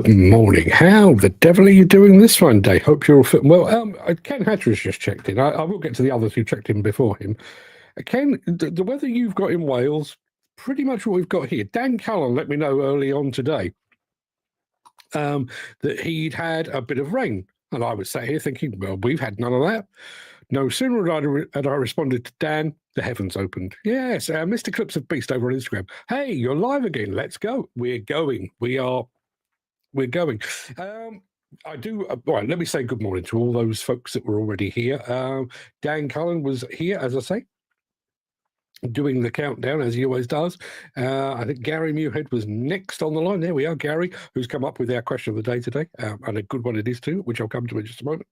Good morning. How the devil are you doing this one day? Hope you're all fit. Well, Ken Hatcher has just checked in. I will get to the others who checked in before him. Ken, the weather you've got in Wales, pretty much what we've got here. Dan Cullen let me know early on today that he'd had a bit of rain. And I was sat here thinking, well, we've had none of that. No sooner had I responded to Dan, the heavens opened. Yes, Mr. Clips of Beast over on Instagram. Hey, you're live again. Let's go. We're going. We're going. I do. Well, let me say good morning to all those folks that were already here. Dan Cullen was here, as I say, doing the countdown as he always does. I think Gary Muirhead was next on the line. There we are, Gary, who's come up with our question of the day today, and a good one it is too, which I'll come to in just a moment.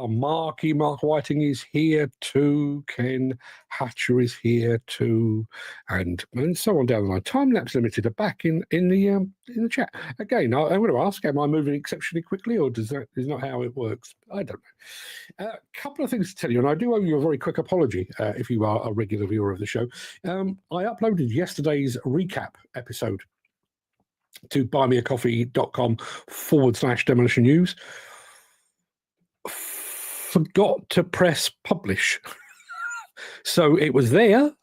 Mark Whiting is here too. Ken Hatcher is here too, and so on down the line. Time Lapse Limited are back in the chat again. I'm going to ask: am I moving exceptionally quickly, or is not how it works? I don't know. A couple of things to tell you, and I do owe you a very quick apology if you are a regular viewer of the show. I uploaded yesterday's recap episode to buymeacoffee.com/demolition news. Forgot to press publish. So it was there,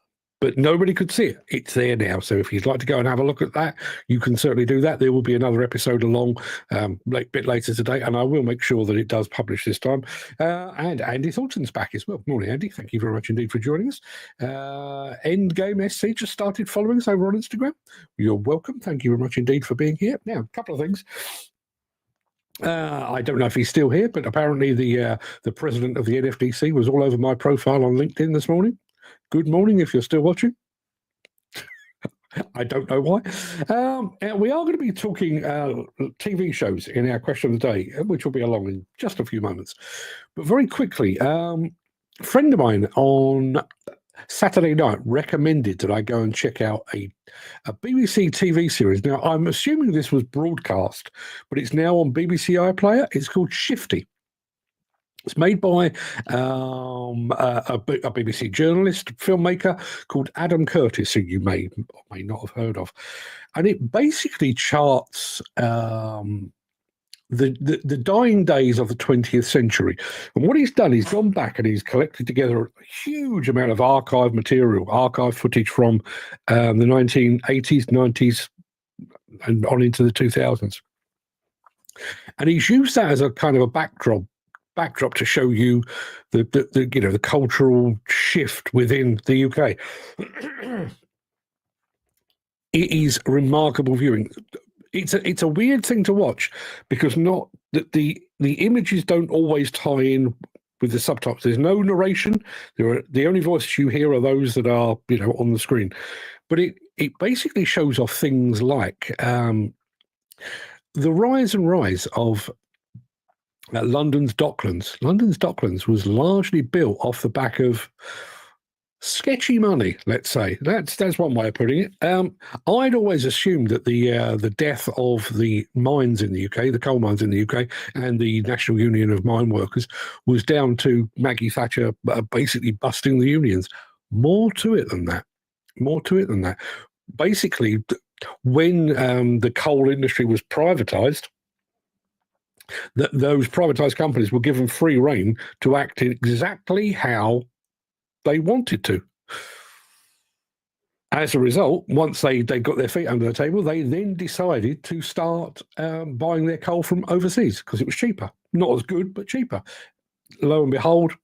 but nobody could see it. It's there now. So if you'd like to go and have a look at that, you can certainly do that. There will be another episode along a bit later today, and I will make sure that it does publish this time. And Andy Thornton's back as well. Morning, Andy. Thank you very much indeed for joining us. Endgame SC just started following us over on Instagram. You're welcome. Thank you very much indeed for being here. Now, a couple of things. I don't know if he's still here, but apparently the president of the NFDC was all over my profile on LinkedIn this morning. Good morning if you're still watching. I don't know why. We are going to be talking TV shows in our question of the day, which will be along in just a few moments. But very quickly, a friend of mine on Saturday night recommended that I go and check out a BBC TV series. Now, I'm assuming this was broadcast, but it's now on BBC iPlayer. It's called Shifty. It's made by a BBC journalist, filmmaker called Adam Curtis, who you may or may not have heard of. And it basically charts the dying days of the 20th century. And what he's done, he's gone back and he's collected together a huge amount of archive material, archive footage from the 1980s, 90s, and on into the 2000s. And he's used that as a kind of a backdrop to show you the cultural shift within the UK. It is remarkable viewing. It's a weird thing to watch because not that the images don't always tie in with the subtitles. There's no narration. The only voices you hear are those that are on the screen. But it basically shows off things like the rise of London's Docklands. London's Docklands was largely built off the back of sketchy money, let's say. That's one way of putting it. I'd always assumed that the death of the mines in the UK, the coal mines in the UK, and the National Union of Mine Workers was down to Maggie Thatcher basically busting the unions. More to it than that. Basically, when the coal industry was privatised, those privatised companies were given free rein to act exactly how they wanted to. As a result, once they got their feet under the table, they then decided to start buying their coal from overseas because it was cheaper. Not as good, but cheaper. Lo and behold,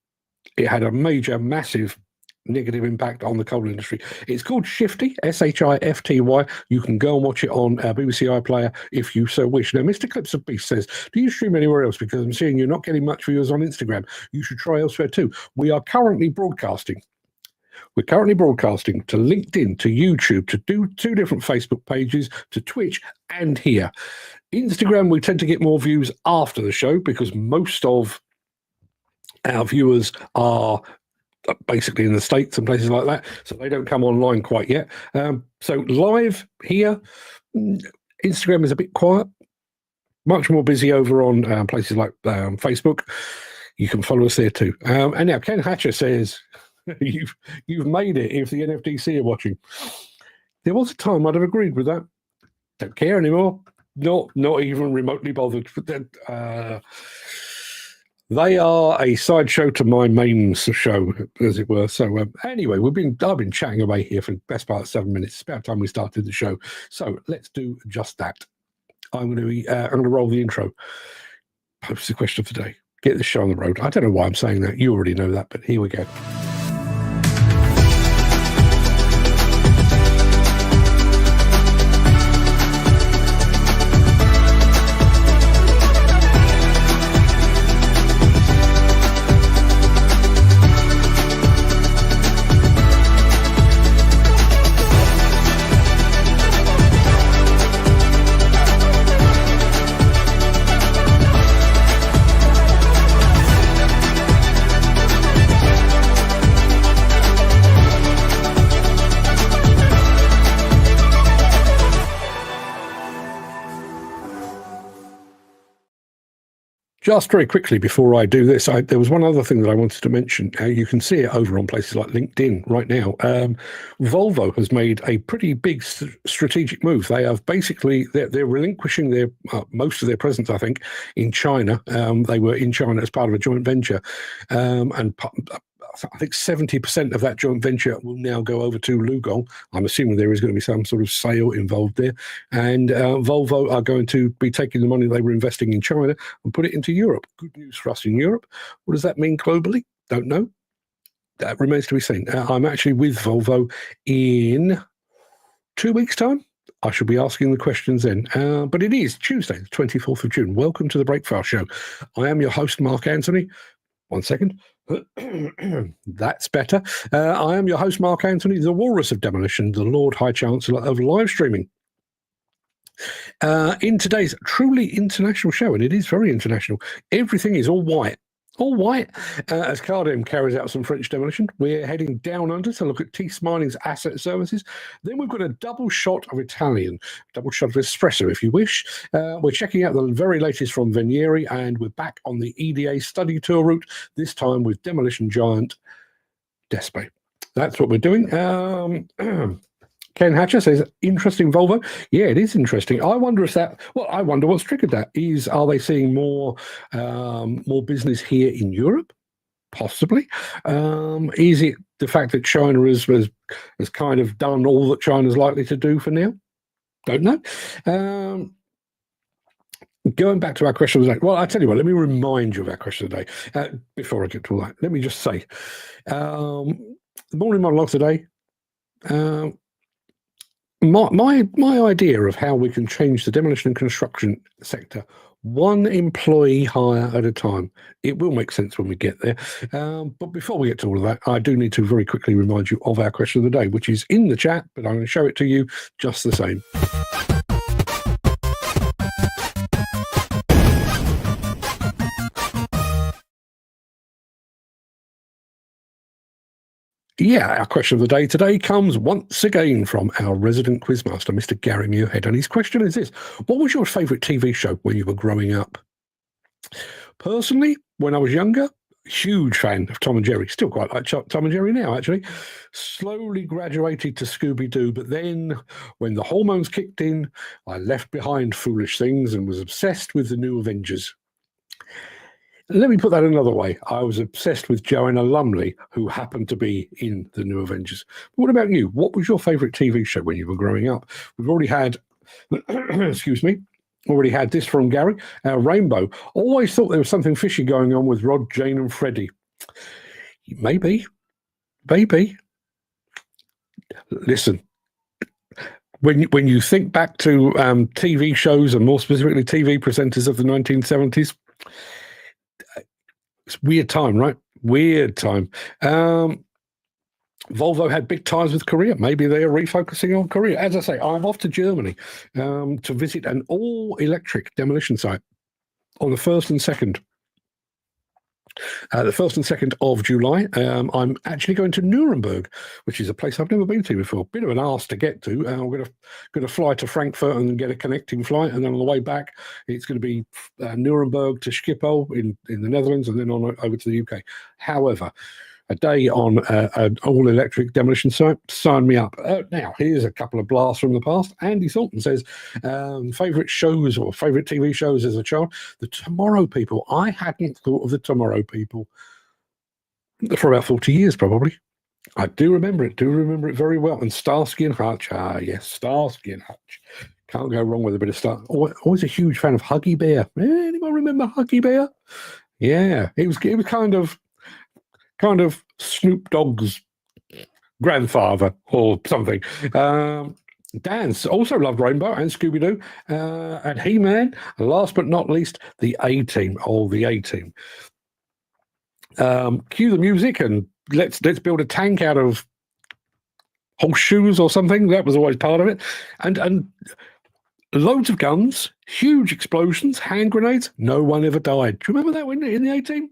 it had a massive negative impact on the coal industry. It's called Shifty, Shifty. You can go and watch it on BBC iPlayer if you so wish. Now, Mr. Clips of Beast says, do you stream anywhere else? Because I'm seeing you're not getting much viewers on Instagram. You should try elsewhere too. We are currently broadcasting. We're currently broadcasting to LinkedIn, to YouTube, to two different Facebook pages, to Twitch, and here. Instagram, we tend to get more views after the show because most of our viewers are basically in the States and places like that, so they don't come online quite yet. So live here, Instagram is a bit quiet, much more busy over on places like Facebook. You can follow us there too. And now Ken Hatcher says, you've made it if the NFDC are watching. There was a time I'd have agreed with that. Don't care anymore. Not even remotely bothered. They are a sideshow to my main show, as it were. So anyway, I've been chatting away here for the best part of 7 minutes. It's about time we started the show. So let's do just that. I'm going to roll the intro. Post the question of the day. Get the show on the road. I don't know why I'm saying that. You already know that, but here we go. Just very quickly before I do this, there was one other thing that I wanted to mention. You can see it over on places like LinkedIn right now. Volvo has made a pretty big strategic move. They have basically, they're relinquishing their most of their presence, I think, in China. They were in China as part of a joint venture, and I think 70% of that joint venture will now go over to Lugong. I'm assuming there is going to be some sort of sale involved there. And Volvo are going to be taking the money they were investing in China and put it into Europe. Good news for us in Europe. What does that mean globally? Don't know. That remains to be seen. I'm actually with Volvo in 2 weeks' time. I shall be asking the questions then. But it is Tuesday, the 24th of June. Welcome to the Breakfast Show. I am your host, Mark Anthony. 1 second. That's better. I am your host, Mark Anthony, the Walrus of Demolition, the Lord High Chancellor of live streaming. In today's truly international show, and it is very international, everything is all white. All white, as Cardem carries out some French demolition. We're heading down under to look at Thiess Mining's asset services. Then we've got a double shot of Italian, double shot of espresso, if you wish. We're checking out the very latest from Venieri, and we're back on the EDA Study Tour route, this time with demolition giant Despe. That's what we're doing. Ken Hatcher says, interesting Volvo. Yeah, it is interesting. I wonder I wonder what's triggered that. Are they seeing more business here in Europe? Possibly. Is it the fact that China has kind of done all that China's likely to do for now? Don't know. Going back to our question of the day. Well, I tell you what, let me remind you of our question of the day. Before I get to all that, let me just say, the morning monologue today, my idea of how we can change the demolition and construction sector one employee hire at a time. It will make sense when we get there. But before we get to all of that, I do need to very quickly remind you of our question of the day, which is in the chat, but I'm going to show it to you just the same. Yeah, our question of the day today comes once again from our resident quizmaster, Mr. Gary Muirhead. And his question is this: what was your favourite TV show when you were growing up? Personally, when I was younger, huge fan of Tom and Jerry. Still quite like Tom and Jerry now, actually. Slowly graduated to Scooby-Doo, but then when the hormones kicked in, I left behind Foolish Things and was obsessed with the New Avengers. Let me put that another way. I was obsessed with Joanna Lumley, who happened to be in the New Avengers. But what about you? What was your favourite TV show when you were growing up? We've already had, excuse me, already had this from Gary. Rainbow. Always thought there was something fishy going on with Rod, Jane and Freddie. Maybe. Listen, when you think back to TV shows, and more specifically TV presenters of the 1970s, it's weird time, right? Weird time. Volvo had big ties with Korea. Maybe they are refocusing on Korea. As I say, I'm off to Germany to visit an all-electric demolition site on the 1st and 2nd. The 1st and 2nd of July. I'm actually going to Nuremberg, which is a place I've never been to before. Bit of an arse to get to. I'm going to fly to Frankfurt and get a connecting flight, and then on the way back, it's going to be Nuremberg to Schiphol in the Netherlands, and then on over to the UK. However, a day on an all-electric demolition site, sign me up. Now, here's a couple of blasts from the past. Andy Thornton says, favourite shows or favourite TV shows as a child? The Tomorrow People. I hadn't thought of the Tomorrow People for about 40 years, probably. I do remember it very well. And Starsky and Hutch. Ah, yes, Starsky and Hutch. Can't go wrong with a bit of stuff. Always a huge fan of Huggy Bear. Anyone remember Huggy Bear? Yeah, it was kind of Snoop Dogg's grandfather or something. Dan also loved Rainbow and Scooby-Doo and He-Man. And last but not least, the A-Team. Oh, the A-Team. Cue the music and let's build a tank out of horseshoes or something. That was always part of it. And loads of guns, huge explosions, hand grenades. No one ever died. Do you remember that in the A-Team?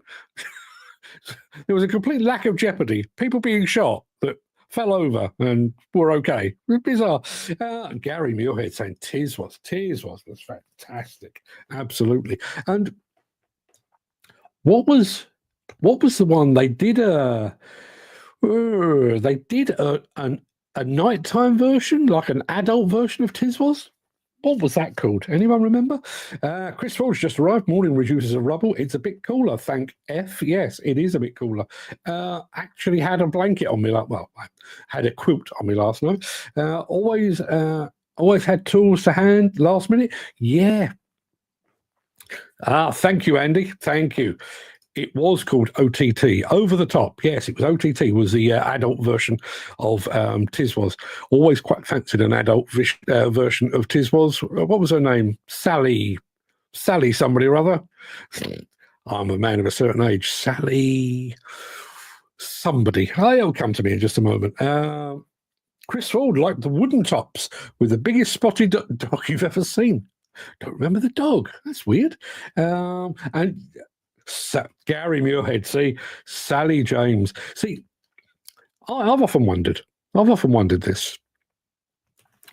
There was a complete lack of jeopardy. People being shot that fell over and were okay. Bizarre. Gary Muirhead saying Thiess was fantastic. Absolutely. And what was the one they did? They did a nighttime version, like an adult version of Thiess was. What was that called? Anyone remember? Chris Ford's just arrived. Morning reduces of rubble. It's a bit cooler, thank F. Yes, it is a bit cooler. Actually had a blanket on me. I had a quilt on me last night. Always had tools to hand last minute. Yeah. Thank you, Andy. Thank you. It was called OTT, Over the Top. Yes, it was OTT, was the adult version of Thiess was. Always quite fancied an adult version of Thiess was. What was her name? Sally somebody or other. I'm a man of a certain age. Sally somebody. They'll come to me in just a moment. Chris Ford liked the wooden tops with the biggest spotted dog you've ever seen. Don't remember the dog. That's weird. And Gary Muirhead, see, Sally James. See, I've often wondered this.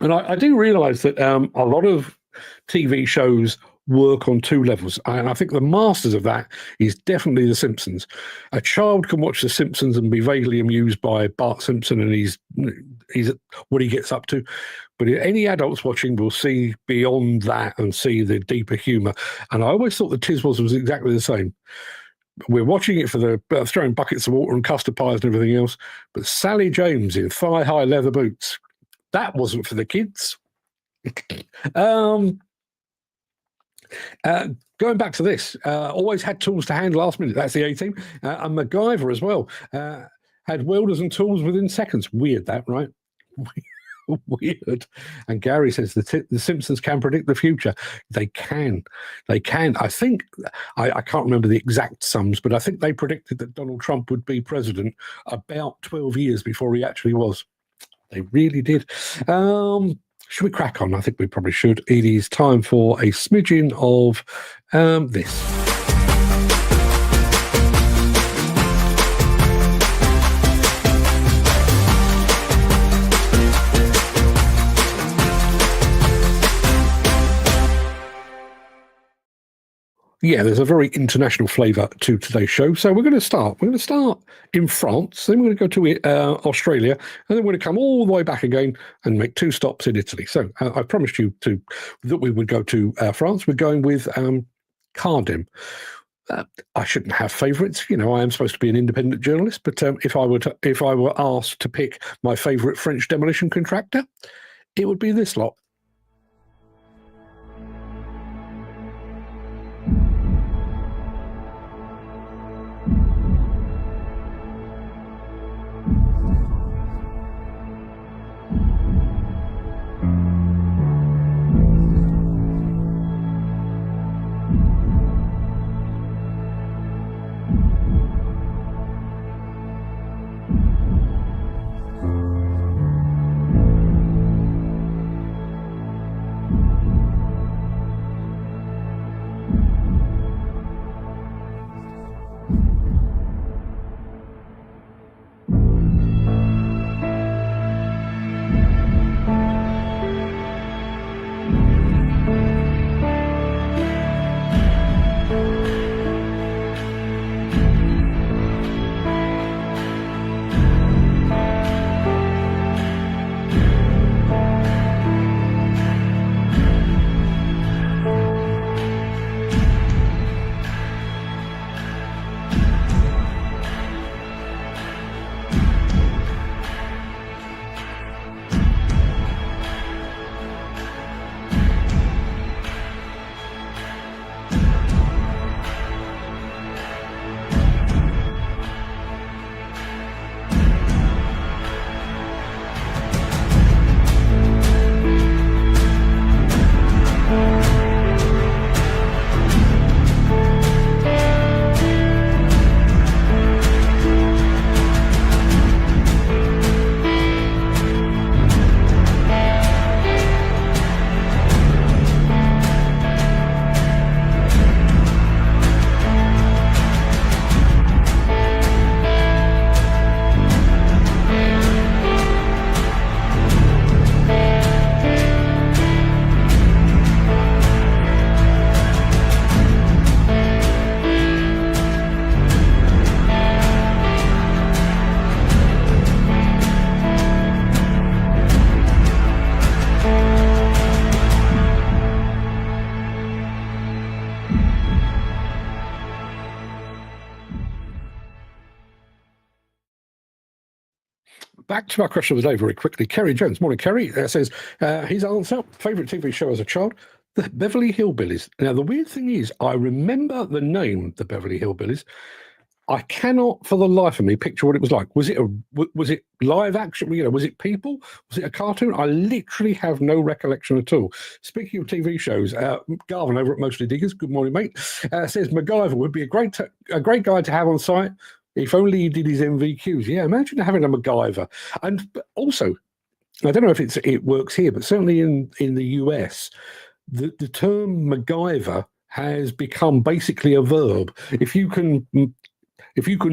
And I do realise that a lot of TV shows work on two levels. And I think the masters of that is definitely The Simpsons. A child can watch The Simpsons and be vaguely amused by Bart Simpson and he's what he gets up to. But any adults watching will see beyond that and see the deeper humour. And I always thought that Thiess was exactly the same. We're watching it for the throwing buckets of water and custard pies and everything else. But Sally James in thigh-high leather boots, that wasn't for the kids. Going back to this, always had tools to hand last minute. That's the A-Team. And MacGyver as well. Had welders and tools within seconds. Weird that, right? Weird. And Gary says the Simpsons can predict the future. They can. I think, I can't remember the exact sums, but I think they predicted that Donald Trump would be president about 12 years before he actually was. They really did. Should we crack on? I think we probably should. It is time for a smidgen of this. Yeah, there's a very international flavour to today's show. So we're going to start in France, then we're going to go to Australia, and then we're going to come all the way back again and make 2 stops in Italy. So I promised you that we would go to France. We're going with Cardem. I shouldn't have favourites. You know, I am supposed to be an independent journalist, but if I were asked to pick my favourite French demolition contractor, it would be this lot. Back to our question of the day very quickly. Kerry Jones, morning Kerry, says his answer, favourite TV show as a child, the Beverly Hillbillies. Now, the weird thing is, I remember the name, the Beverly Hillbillies. I cannot, for the life of me, picture what it was like. Was it live action? You know, was it people? Was it a cartoon? I literally have no recollection at all. Speaking of TV shows, Garvin over at Mostly Diggers, good morning, mate, says MacGyver would be a great guy to have on site if only he did his MVQs. Yeah, imagine having a MacGyver. And also, I don't know if it works here, but certainly in the US, the term MacGyver has become basically a verb. If you can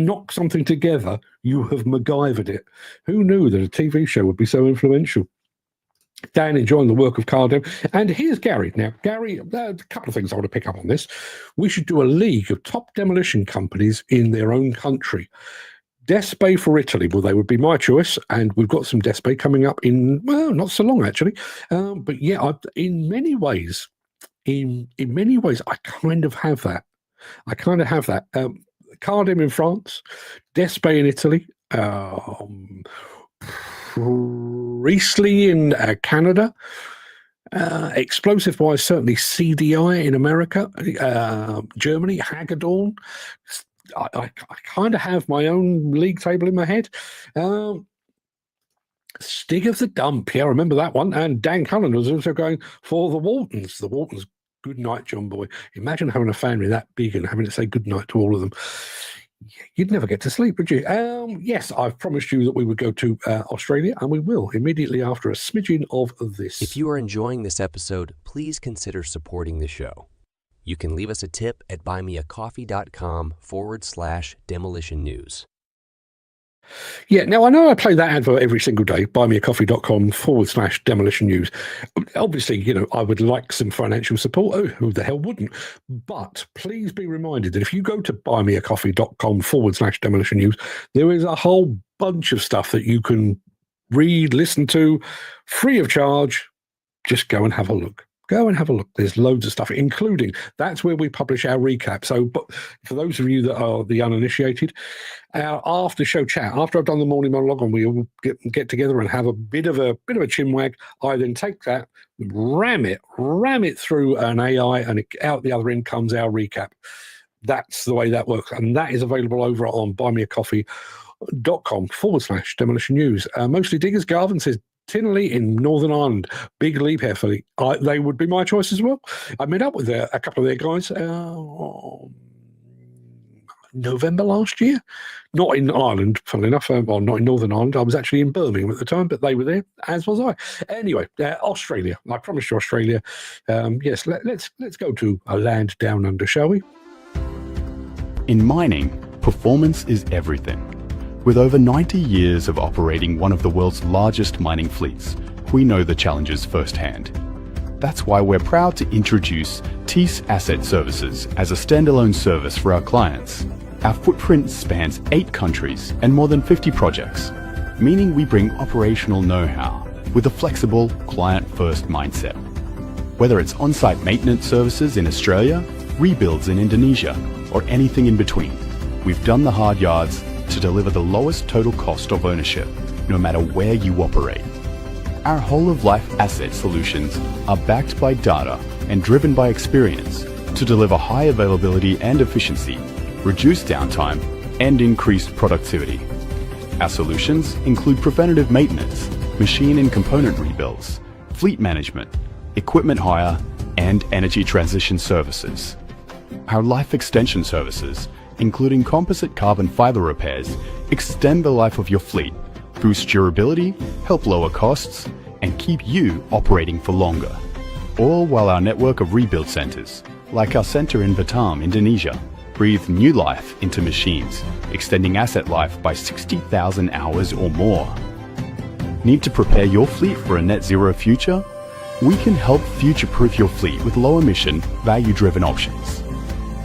knock something together, you have MacGyvered it. Who knew that a TV show would be so influential? Dan enjoying the work of Cardem. And here's Gary. Now, Gary, a couple of things I want to pick up on this. We should do a league of top demolition companies in their own country. Despe for Italy, well, they would be my choice. And we've got some Despe coming up in, well, not so long, actually. But yeah, in many ways, I kind of have that. Cardem in France, Despe in Italy, Priestley in Canada, explosive-wise, certainly CDI in America, Germany, Hagedorn. I kind of have my own league table in my head. Stig of the Dump, yeah, I remember that one. And Dan Cullen was also going for the Waltons. The Waltons, good night, John Boy. Imagine having a family that big and having to say good night to all of them. You'd never get to sleep, would you? Yes, I've promised you that we would go to Australia, and we will immediately after a smidgen of this. If you are enjoying this episode, please consider supporting the show. You can leave us a tip at buymeacoffee.com/demolition news. Yeah, now I know I play that advert every single day, buymeacoffee.com/demolition news. Obviously, you know, I would like some financial support. Oh, who the hell wouldn't? But please be reminded that if you go to buymeacoffee.com/demolition news, there is a whole bunch of stuff that you can read, listen to, free of charge. Just go and have a look. Go and have a look. There's loads of stuff, including that's where we publish our recap. So, but for those of you that are the uninitiated, our after show chat, after I've done the morning monologue and we all get together and have a bit of a chinwag, I then take that, ram it through an AI, and out the other end comes our recap. That's the way that works. And that is available over on buymeacoffee.com/demolition news. Mostly Diggers, Garvin says, Tinley in Northern Ireland, big leap here for they would be my choice as well. I met up with a couple of their guys November last year, not in Ireland, funnily enough, or not in Northern Ireland. I was actually in Birmingham at the time, but they were there, as was I. Anyway, Australia. I promised you Australia. Yes, let's go to a land down under, shall we? In mining, performance is everything. With over 90 years of operating one of the world's largest mining fleets, we know the challenges firsthand. That's why we're proud to introduce Thiess Asset Services as a standalone service for our clients. Our footprint spans 8 countries and more than 50 projects, meaning we bring operational know-how with a flexible, client-first mindset. Whether it's on-site maintenance services in Australia, rebuilds in Indonesia, or anything in between, we've done the hard yards to deliver the lowest total cost of ownership, no matter where you operate. Our whole-of-life asset solutions are backed by data and driven by experience to deliver high availability and efficiency, reduce downtime, and increased productivity. Our solutions include preventative maintenance, machine and component rebuilds, fleet management, equipment hire, and energy transition services. Our life extension services, including composite carbon fiber repairs, extend the life of your fleet, boost durability, help lower costs, and keep you operating for longer. All while our network of rebuild centers, like our center in Batam, Indonesia, breathe new life into machines, extending asset life by 60,000 hours or more. Need to prepare your fleet for a net zero future? We can help future-proof your fleet with low-emission, value-driven options.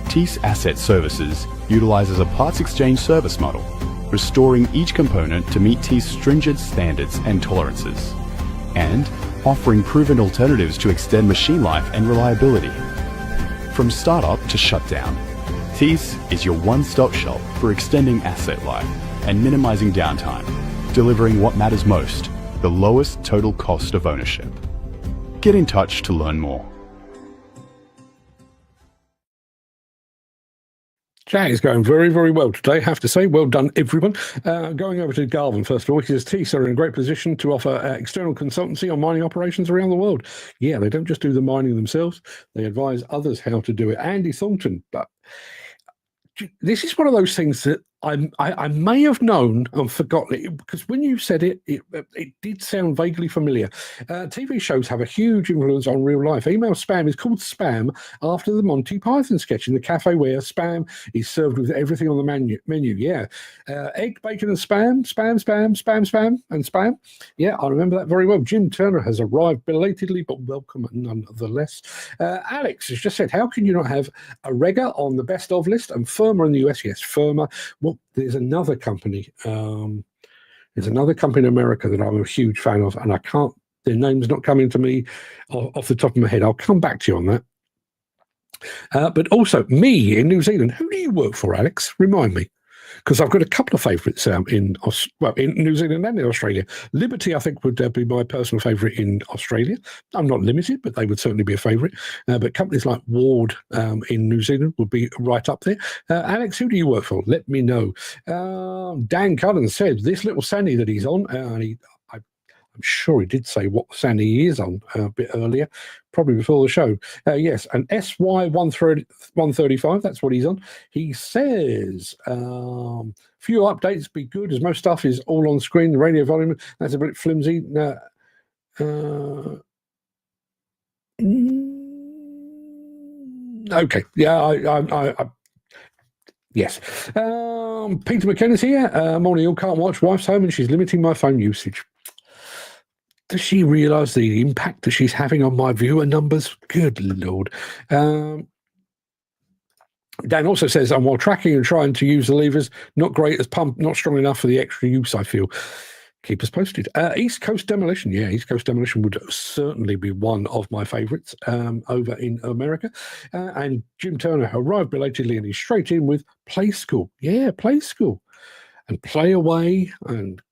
Thiess Asset Services utilizes a parts exchange service model, restoring each component to meet Thiess stringent standards and tolerances, and offering proven alternatives to extend machine life and reliability. From startup to shutdown, Thiess is your one-stop shop for extending asset life and minimizing downtime. delivering what matters most, the lowest total cost of ownership. Get in touch to learn more. Chat is going very, very well today, I have to say. Well done, everyone. Going over to Garvin, first of all, he says, Thiess are in a great position to offer external consultancy on mining operations around the world. Yeah, they don't just do the mining themselves, they advise others how to do it. Andy Thornton, but this is one of those things that I may have known and forgotten it, because when you said it, it did sound vaguely familiar. TV shows have a huge influence on real life. Email spam is called spam after the Monty Python sketch in the cafe where spam is served with everything on the menu. Yeah, egg, bacon, and spam, and spam. Yeah, I remember that very well. Jim Turner has arrived belatedly, but welcome nonetheless. Alex has just said, how can you not have a Rega on the best of list and Firma in the US? Yes, Firma. Well, there's another company. There's another company in America that I'm a huge fan of, and I can't. Their name's not coming to me off the top of my head. I'll come back to you on that. But also, me in New Zealand. Who do you work for, Alex? Remind me, because I've got a couple of favourites in New Zealand and in Australia. Liberty, I think, would be my personal favourite in Australia. I'm not limited, but they would certainly be a favourite. But companies like Ward in New Zealand would be right up there. Alex, who do you work for? Let me know. Dan Cullen said this little Sandy that he's on, and I'm sure he did say what Sandy he is on a bit earlier, probably before the show. Yes, an SY135, that's what he's on. He says, few updates be good, as most stuff is all on screen. The radio volume, that's a bit flimsy. Okay, yeah, yes. Peter McKenna's here. Morning, all, can't watch. Wife's home and she's limiting my phone usage. Does she realise the impact that she's having on my viewer numbers? Good Lord. Dan also says, and while tracking and trying to use the levers, not great as pump, not strong enough for the extra use, I feel. Keep us posted. East Coast Demolition. Yeah, East Coast Demolition would certainly be one of my favourites over in America. And Jim Turner arrived belatedly and he's straight in with Play School. Yeah, Play School. And Play Away and,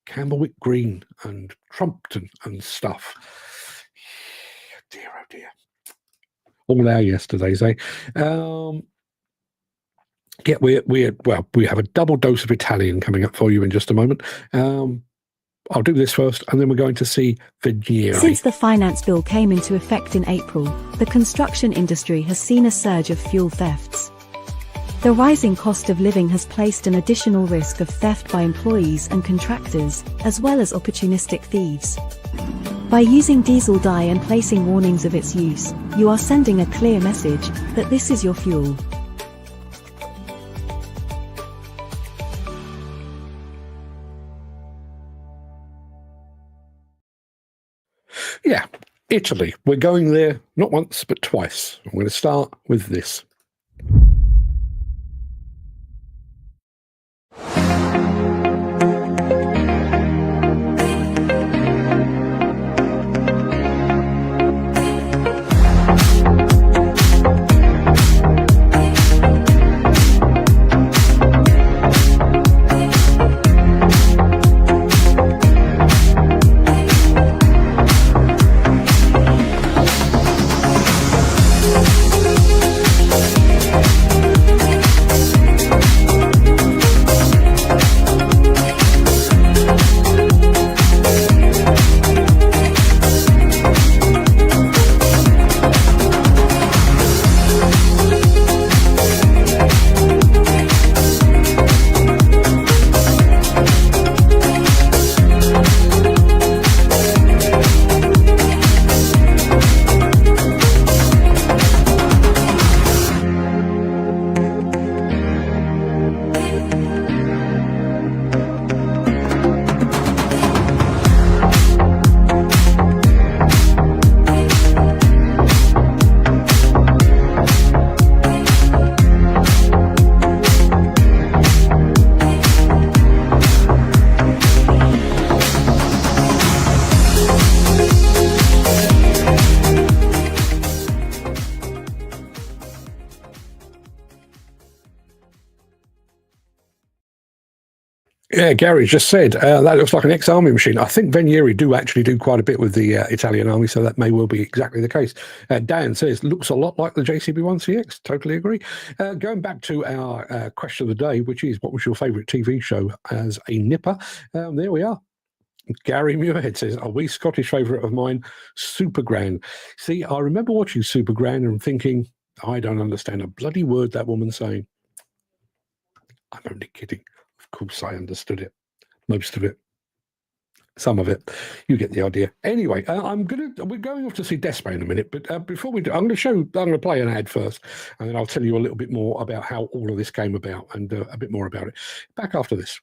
Campbellwick Green and Trumpton and stuff. Dear, oh dear. All our yesterdays, eh? Yeah, we have a double dose of Italian coming up for you in just a moment. I'll do this first, and then we're going to see Venieri. Since the finance bill came into effect in April, the construction industry has seen a surge of fuel thefts. The rising cost of living has placed an additional risk of theft by employees and contractors, as well as opportunistic thieves. By using diesel dye and placing warnings of its use, you are sending a clear message that this is your fuel. Yeah, Italy. We're going there not once, but twice. I'm going to start with this. Yeah, Gary just said that looks like an ex-army machine. I think Venieri do actually do quite a bit with the Italian army, so that may well be exactly the case. Dan says, looks a lot like the JCB-1CX. Totally agree. Going back to our question of the day, which is, what was your favourite TV show as a nipper? There we are. Gary Muirhead says, a wee Scottish favourite of mine, Supergran. See, I remember watching Supergran and thinking, I don't understand a bloody word that woman's saying. I'm only kidding. Of course I understood it. Most of it. Some of it. You get the idea. Anyway, we're going off to see Despe in a minute, but before we do, I'm going to play an ad first, and then I'll tell you a little bit more about how all of this came about and a bit more about it. Back after this.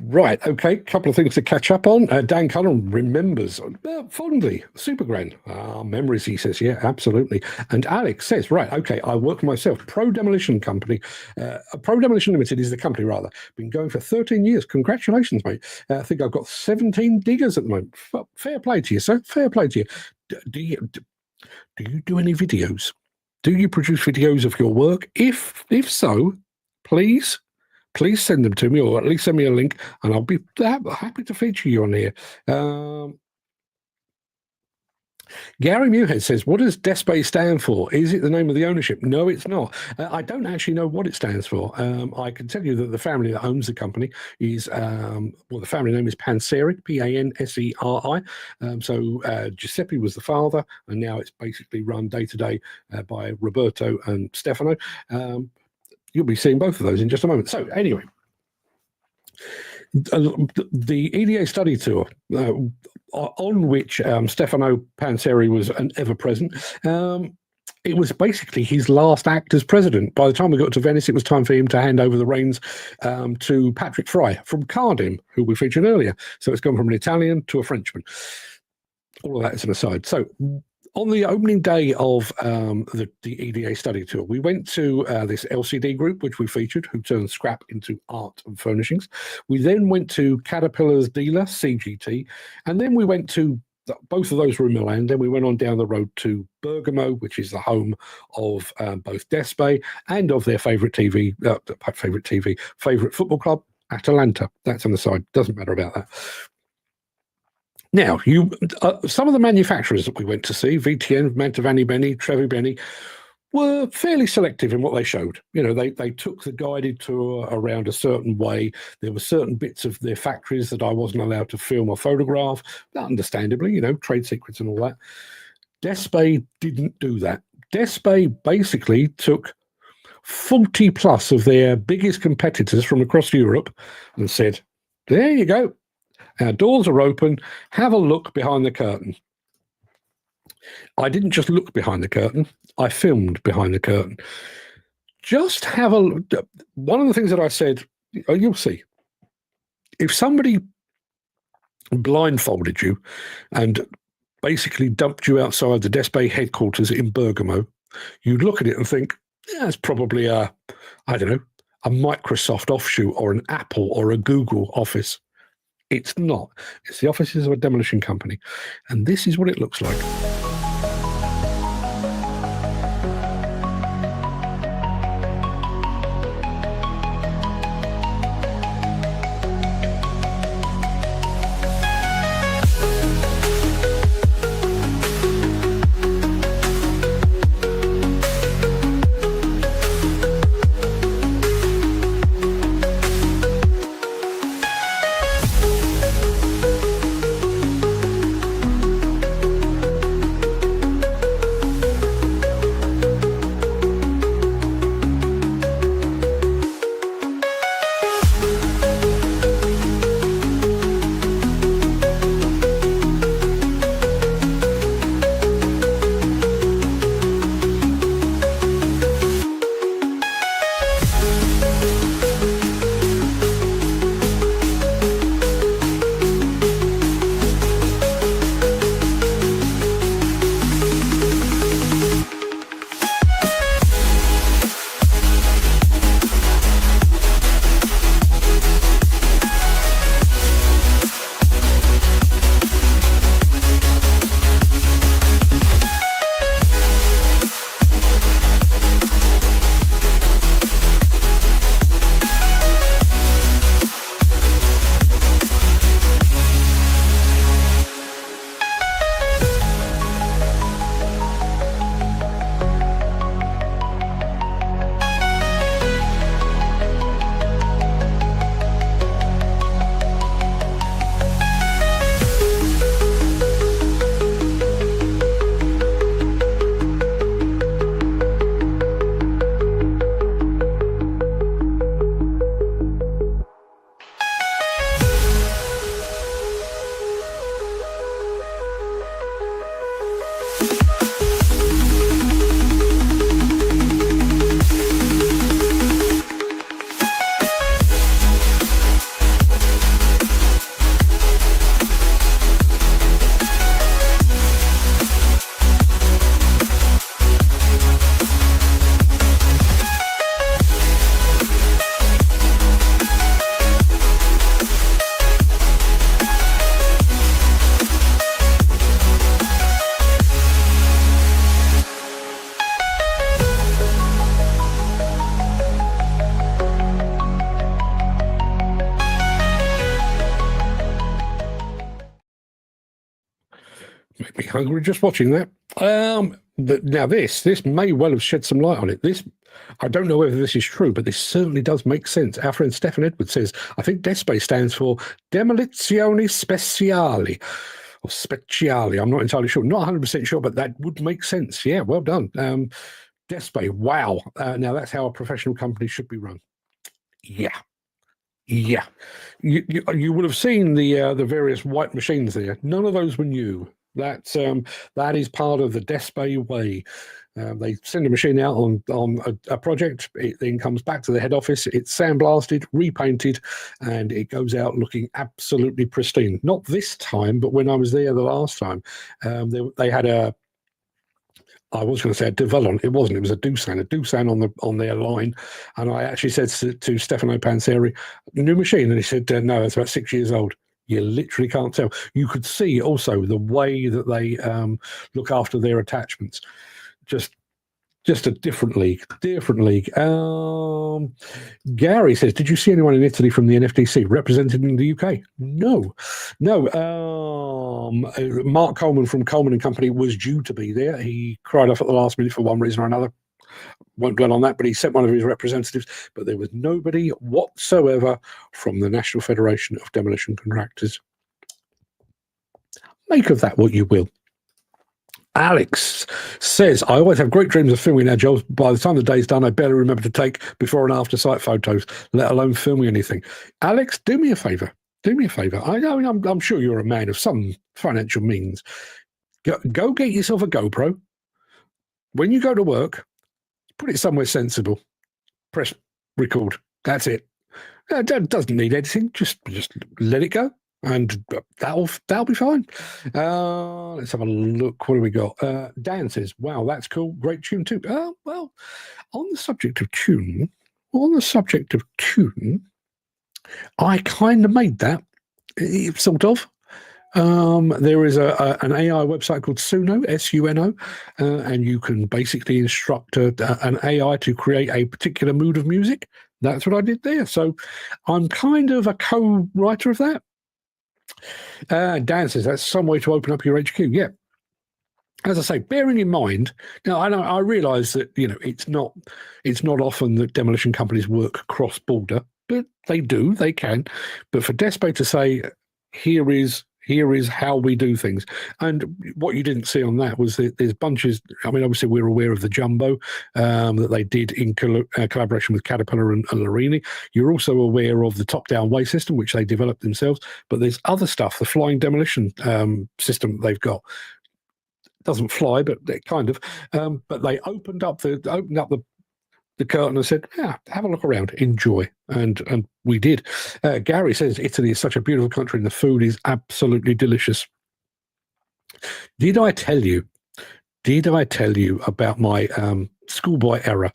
Right, okay, couple of things to catch up on. Dan Cullen remembers fondly Supergran. Memories, he says, yeah, absolutely. And Alex says, right, okay, I work for myself. Pro Demolition Company, Pro Demolition Limited is the company, rather. Been going for 13 years. Congratulations, mate. I think I've got 17 diggers at the moment. Fair play to you, sir. Fair play to you. Do you do any videos? Do you produce videos of your work? If so, please send them to me, or at least send me a link, and I'll be happy to feature you on here. Gary Muirhead says, what does Despe stand for? Is it the name of the ownership? No, it's not. I don't actually know what it stands for. I can tell you that the family that owns the company is, the family name is Panseri, P-A-N-S-E-R-I. So Giuseppe was the father, and now it's basically run day-to-day by Roberto and Stefano. You'll be seeing both of those in just a moment. So anyway, the EDA Study Tour, on which Stefano Panseri was an ever-present, it was basically his last act as president. By the time we got to Venice, it was time for him to hand over the reins to Patrick Fry from Cardem, who we featured earlier. So it's gone from an Italian to a Frenchman. All of that is an aside. So on the opening day of the EDA Study Tour, we went to this LCD group, which we featured, who turned scrap into art and furnishings. We then went to Caterpillar's dealer, CGT, and then we went to, both of those were in Milan. Then we went on down the road to Bergamo, which is the home of both Despe and of their favourite football club, Atalanta. That's on the side. Doesn't matter about that. Now, some of the manufacturers that we went to see, VTN, Mantovani Beni, Trevi Beni, were fairly selective in what they showed. You know, they took the guided tour around a certain way. There were certain bits of their factories that I wasn't allowed to film or photograph, understandably, you know, trade secrets and all that. Despe didn't do that. Despe basically took 40 plus of their biggest competitors from across Europe and said, there you go. Our doors are open. Have a look behind the curtain. I didn't just look behind the curtain. I filmed behind the curtain. Just have a look. One of the things that I said, you'll see. If somebody blindfolded you and basically dumped you outside the Despe headquarters in Bergamo, you'd look at it and think, yeah, it's probably a Microsoft offshoot or an Apple or a Google office. It's not. It's the offices of a demolition company. And this is what it looks like. Make me hungry just watching that. Now this may well have shed some light on it. This, I don't know whether this is true, but this certainly does make sense. Our friend Stefan Edwards says, I think Despe stands for Demolizioni Speciali, or Speciali. I'm not entirely sure. Not 100% sure, but that would make sense. Yeah, well done. Despe, wow. Now that's how a professional company should be run. Yeah. Yeah. You would have seen the various white machines there. None of those were new. That is part of the Despe way. They send a machine out on a project. It then comes back to the head office. It's sandblasted, repainted, and it goes out looking absolutely pristine. Not this time, but when I was there the last time, they had a. I was going to say a Develon. It wasn't. It was a Doosan on their line. And I actually said to Stefano Panseri, new machine, and he said, no, it's about 6 years old. You literally can't tell. You could see also the way that they look after their attachments. Just a different league. Gary says, did you see anyone in Italy from the NFTC represented in the UK? No. Mark Coleman from Coleman and Company was due to be there. He cried off at the last minute for one reason or another. Won't dwell on that, but he sent one of his representatives. But there was nobody whatsoever from the National Federation of Demolition Contractors. Make of that what you will. Alex says, I always have great dreams of filming our jobs. By the time the day's done, I barely remember to take before and after site photos, let alone filming anything. Alex, do me a favour. I'm sure you're a man of some financial means. Go get yourself a GoPro. When you go to work, put it somewhere sensible. Press record. That's it. It doesn't need editing. Just let it go. And that'll be fine. Let's have a look. What do we got? Dan says, wow, that's cool. Great tune too. Well, on the subject of tune, I kind of made that, sort of. There is an AI website called Suno, S-U-N-O, and you can basically instruct an AI to create a particular mood of music. That's what I did there. So I'm kind of a co-writer of that. Dan says that's some way to open up your HQ. Yeah. As I say, bearing in mind, now I realise that it's not often that demolition companies work cross-border, but they do, they can. But for Despe to say, here is how we do things. And what you didn't see on that was that there's bunches. I mean, obviously we're aware of the Jumbo that they did in collaboration with Caterpillar and Larini. You're also aware of the top-down way system, which they developed themselves. But there's other stuff, the flying demolition system that they've got. Doesn't fly, but it kind of. But they opened up the curtain and said, yeah, have a look around, enjoy. And we did. Gary says Italy is such a beautiful country and the food is absolutely delicious. Did I tell you about my schoolboy error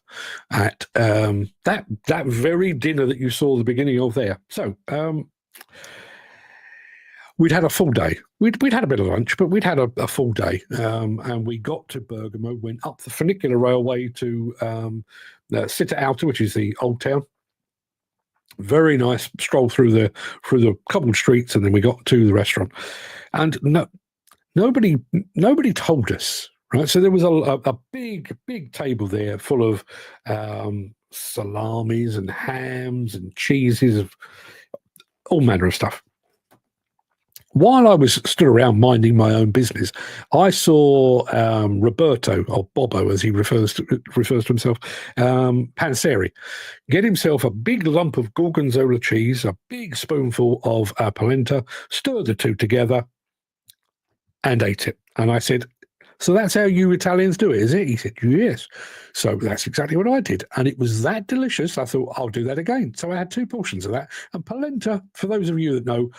at that very dinner that you saw the beginning of there? So we'd had a full day. We'd had a bit of lunch, but we'd had a full day. And we got to Bergamo, went up the funicular railway to Città Alta, which is the old town. Very nice stroll through the cobbled streets, and then we got to the restaurant. And nobody told us, right? So there was a big table there full of salamis and hams and cheeses, of all manner of stuff. While I was stood around minding my own business, I saw Roberto, or Bobo as he refers to himself, Panseri, get himself a big lump of gorgonzola cheese, a big spoonful of polenta, stir the two together, and ate it. And I said, so that's how you Italians do it, is it? He said, yes. So that's exactly what I did. And it was that delicious, I thought, I'll do that again. So I had 2 portions of that. And polenta, for those of you that know,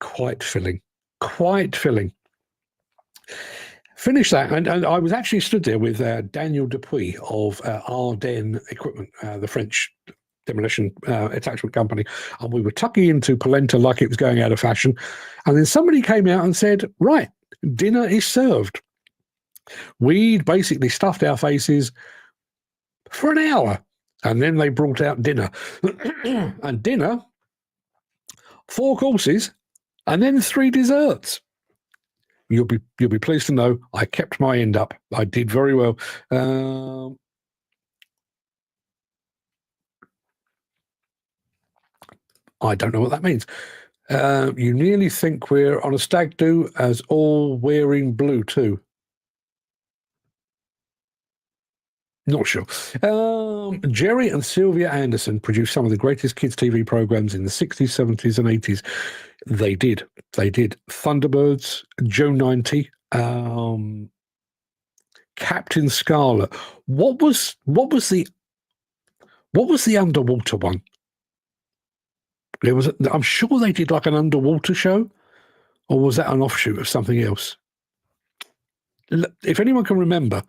quite filling. Finish that, and I was actually stood there with Daniel Dupuy of Ardennes Equipment, the French demolition attachment company, and we were tucking into polenta like it was going out of fashion, and then somebody came out and said, right, dinner is served. We'd basically stuffed our faces for an hour, and then they brought out dinner. And dinner, 4 courses, and then 3 desserts. you'll be pleased to know I kept my end up. I did very well. I don't know what that means. You nearly think we're on a stag do as all wearing blue too. Not sure. Jerry and Sylvia Anderson produced some of the greatest kids' TV programs in the 60s, 70s, and 80s. They did. Thunderbirds, Joe 90, Captain Scarlet. What was the underwater one? I'm sure they did like an underwater show, or was that an offshoot of something else? If anyone can remember,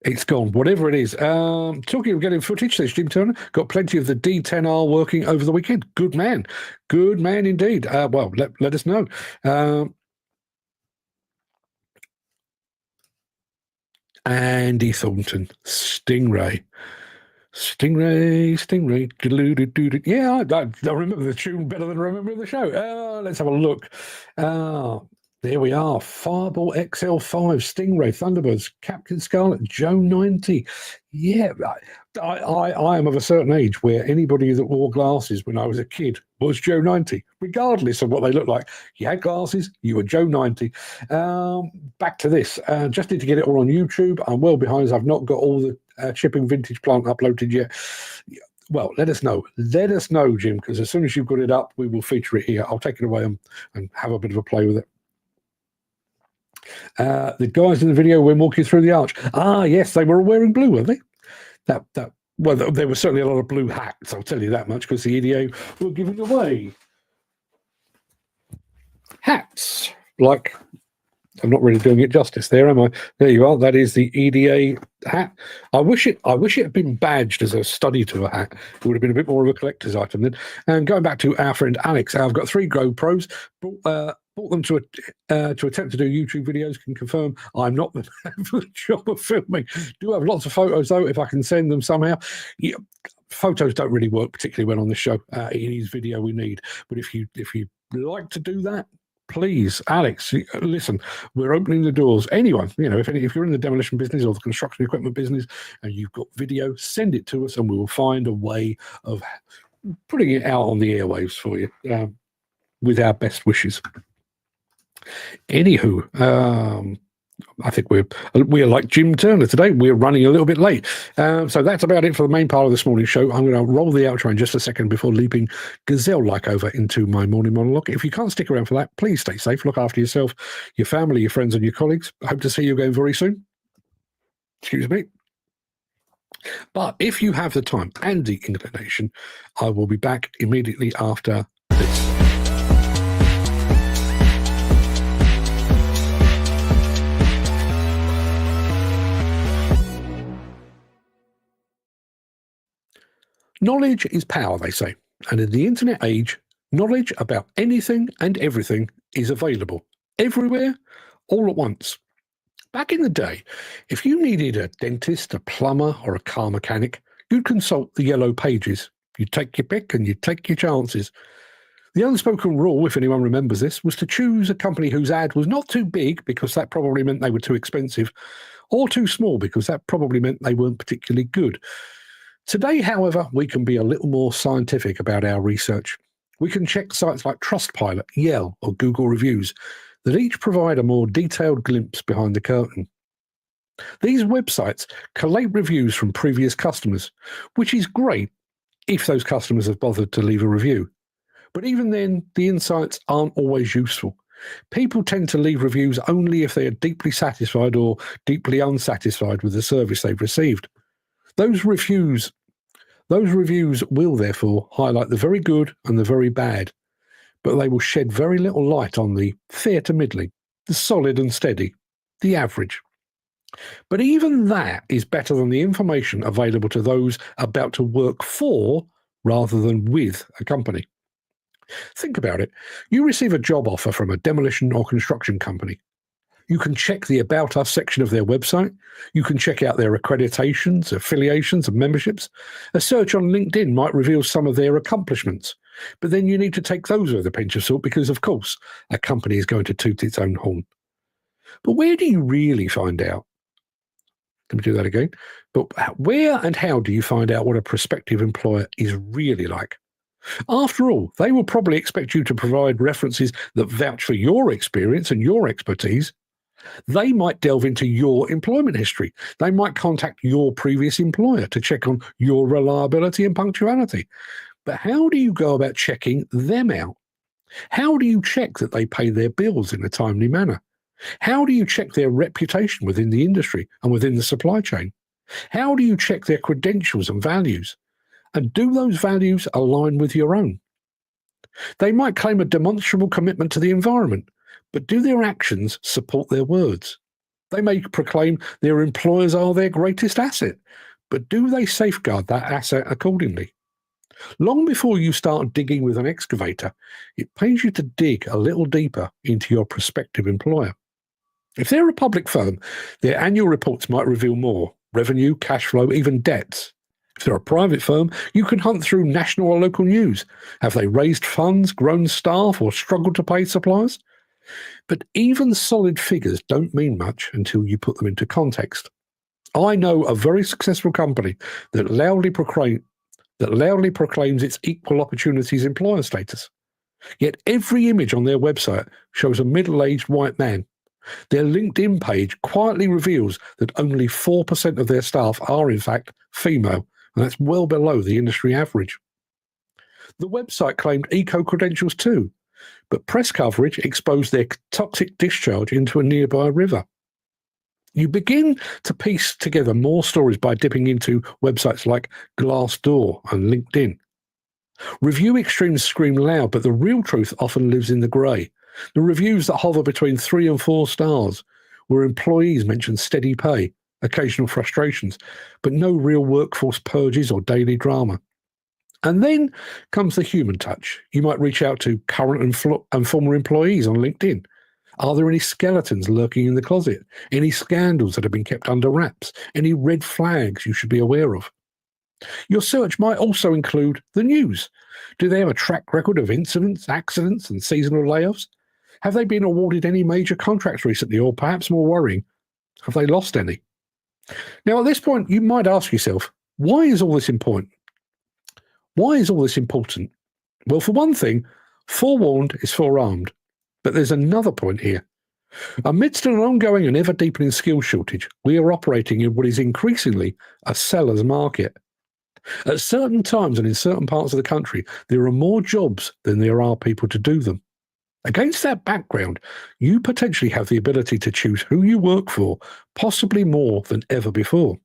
it's gone. Whatever it is. Talking of getting footage, says Jim Turner, got plenty of the D10R working over the weekend. Good man indeed. Well, let us know. Andy Thornton, Stingray. Yeah, I remember the tune better than I remember the show. Let's have a look. There we are. Fireball XL5, Stingray, Thunderbirds, Captain Scarlet, Joe 90. Yeah, I am of a certain age where anybody that wore glasses when I was a kid was Joe 90, regardless of what they looked like. You had glasses, you were Joe 90. Back to this. Just need to get it all on YouTube. I'm well behind as I've not got all the Chipping Vintage Plant uploaded yet. Well, let us know. Let us know, Jim, because as soon as you've got it up, we will feature it here. I'll take it away and have a bit of a play with it. The guys in the video were walking through the arch. Yes, they were all wearing blue, were they? Well, there were certainly a lot of blue hats, I'll tell you that much, because the EDA were giving away hats. Like, I'm not really doing it justice there, am I? There you are. That is the EDA hat. I wish it had been badged as a study tour hat. It would have been a bit more of a collector's item then. And going back to our friend Alex, I've got 3 GoPros. Bought them to attempt to do YouTube videos. Can confirm I'm not the job of filming. Do have lots of photos though, if I can send them somehow. Yeah, photos don't really work particularly well on this show. It is video we need. But if you like to do that, please, Alex, listen, we're opening the doors. Anyone, if you're in the demolition business or the construction equipment business and you've got video, send it to us and we will find a way of putting it out on the airwaves for you with our best wishes. Anywho, I think we're like Jim Turner today. We're running a little bit late. So that's about it for the main part of this morning's show. I'm going to roll the outro in just a second before leaping gazelle-like over into my morning monologue. If you can't stick around for that, please stay safe. Look after yourself, your family, your friends, and your colleagues. I hope to see you again very soon. Excuse me. But if you have the time and the inclination, I will be back immediately after this. Knowledge is power, they say, and in the internet age, knowledge about anything and everything is available, everywhere, all at once. Back in the day, if you needed a dentist, a plumber, or a car mechanic, you'd consult the yellow pages. You'd take your pick and you'd take your chances. The unspoken rule, if anyone remembers this, was to choose a company whose ad was not too big, because that probably meant they were too expensive, or too small, because that probably meant they weren't particularly good. Today, however, we can be a little more scientific about our research. We can check sites like Trustpilot, Yelp, or Google Reviews that each provide a more detailed glimpse behind the curtain. These websites collate reviews from previous customers, which is great if those customers have bothered to leave a review. But even then, the insights aren't always useful. People tend to leave reviews only if they are deeply satisfied or deeply unsatisfied with the service they've received. Those reviews will therefore highlight the very good and the very bad, but they will shed very little light on the fair to middling, the solid and steady, the average. But even that is better than the information available to those about to work for rather than with a company. Think about it. You receive a job offer from a demolition or construction company. You can check the About Us section of their website. You can check out their accreditations, affiliations, and memberships. A search on LinkedIn might reveal some of their accomplishments. But then you need to take those with a pinch of salt because, of course, a company is going to toot its own horn. But where do you really find out? Let me do that again. But where and how do you find out what a prospective employer is really like? After all, they will probably expect you to provide references that vouch for your experience and your expertise. They might delve into your employment history. They might contact your previous employer to check on your reliability and punctuality. But how do you go about checking them out? How do you check that they pay their bills in a timely manner? How do you check their reputation within the industry and within the supply chain? How do you check their credentials and values? And do those values align with your own? They might claim a demonstrable commitment to the environment, but do their actions support their words? They may proclaim their employers are their greatest asset, but do they safeguard that asset accordingly? Long before you start digging with an excavator, it pays you to dig a little deeper into your prospective employer. If they're a public firm, their annual reports might reveal more: revenue, cash flow, even debts. If they're a private firm, you can hunt through national or local news. Have they raised funds, grown staff, or struggled to pay suppliers? But even solid figures don't mean much until you put them into context. I know a very successful company that loudly proclaims its equal opportunities employer status. Yet every image on their website shows a middle-aged white man. Their LinkedIn page quietly reveals that only 4% of their staff are in fact female, and that's well below the industry average. The website claimed eco-credentials too, but press coverage exposed their toxic discharge into a nearby river. You begin to piece together more stories by dipping into websites like Glassdoor and LinkedIn. Review extremes scream loud, but the real truth often lives in the grey. The reviews that hover between 3 and 4 stars, where employees mention steady pay, occasional frustrations, but no real workforce purges or daily drama. And then comes the human touch. You might reach out to current and former employees on LinkedIn. Are there any skeletons lurking in the closet? Any scandals that have been kept under wraps? Any red flags you should be aware of? Your search might also include the news. Do they have a track record of incidents, accidents, and seasonal layoffs? Have they been awarded any major contracts recently, or perhaps more worrying, have they lost any? Now, at this point, you might ask yourself, why is all this important? Why is all this important? Well, for one thing, forewarned is forearmed. But there's another point here. Amidst an ongoing and ever-deepening skill shortage, we are operating in what is increasingly a seller's market. At certain times and in certain parts of the country, there are more jobs than there are people to do them. Against that background, you potentially have the ability to choose who you work for, possibly more than ever before.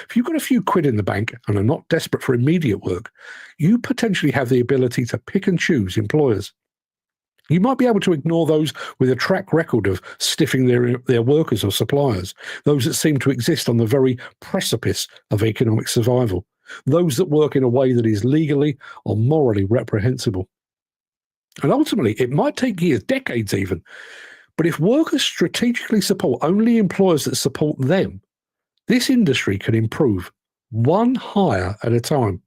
If you've got a few quid in the bank and are not desperate for immediate work, you potentially have the ability to pick and choose employers. You might be able to ignore those with a track record of stiffing their workers or suppliers, those that seem to exist on the very precipice of economic survival, those that work in a way that is legally or morally reprehensible. And ultimately, it might take years, decades even, but if workers strategically support only employers that support them, this industry can improve one hire at a time.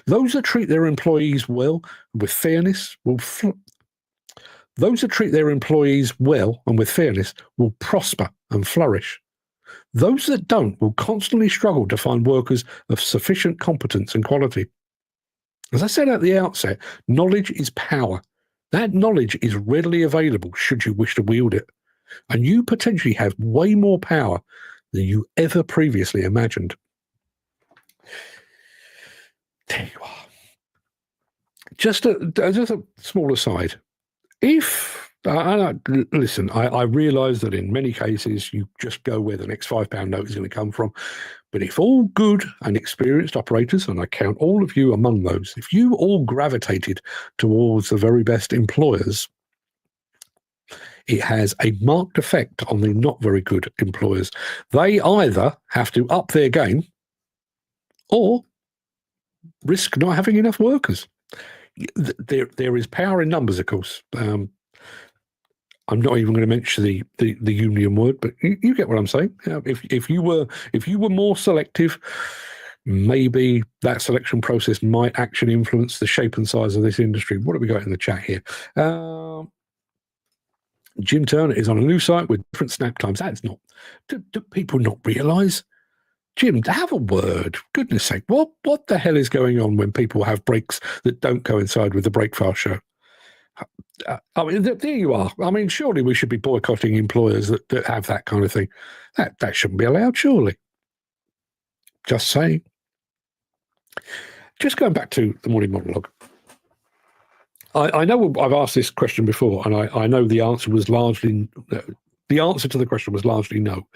Those that treat their employees well and with fairness will prosper and flourish. Those that don't will constantly struggle to find workers of sufficient competence and quality. As I said at the outset, knowledge is power. That knowledge is readily available should you wish to wield it. And you potentially have way more power than you ever previously imagined. There you are. Just a small aside. Listen, I realise that in many cases you just go where the next £5 note is going to come from. But if all good and experienced operators, and I count all of you among those, if you all gravitated towards the very best employers, it has a marked effect on the not very good employers. They either have to up their game or risk not having enough workers. There is power in numbers, of course. I'm not even going to mention the union word, but you get what I'm saying. If you were more selective, maybe that selection process might actually influence the shape and size of this industry. What have we got in the chat here? Jim Turner is on a new site with different snap times. That's not. Do people not realise? Jim, have a word. Goodness sake, what the hell is going on when people have breaks that don't coincide with the Breakfast show? I mean, there you are. I mean, surely we should be boycotting employers that have that kind of thing. That shouldn't be allowed, surely. Just saying. Just going back to the morning monologue. I know I've asked this question before, and I know the answer was largely the answer to the question was largely no.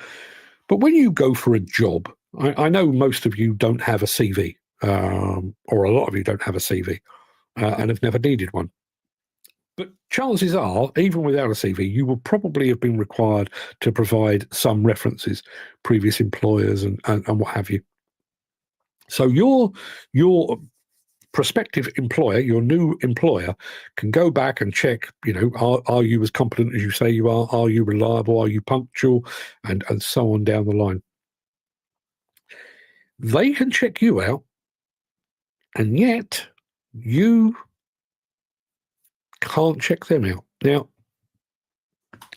But when you go for a job, I know most of you don't have a CV, or a lot of you don't have a CV, and have never needed one. But chances are, even without a CV, you will probably have been required to provide some references, previous employers, and what have you. So your prospective employer, your new employer, can go back and check, are you as competent as you say you are? Are you reliable? Are you punctual? And so on down the line. They can check you out, and yet you can't check them out. Now,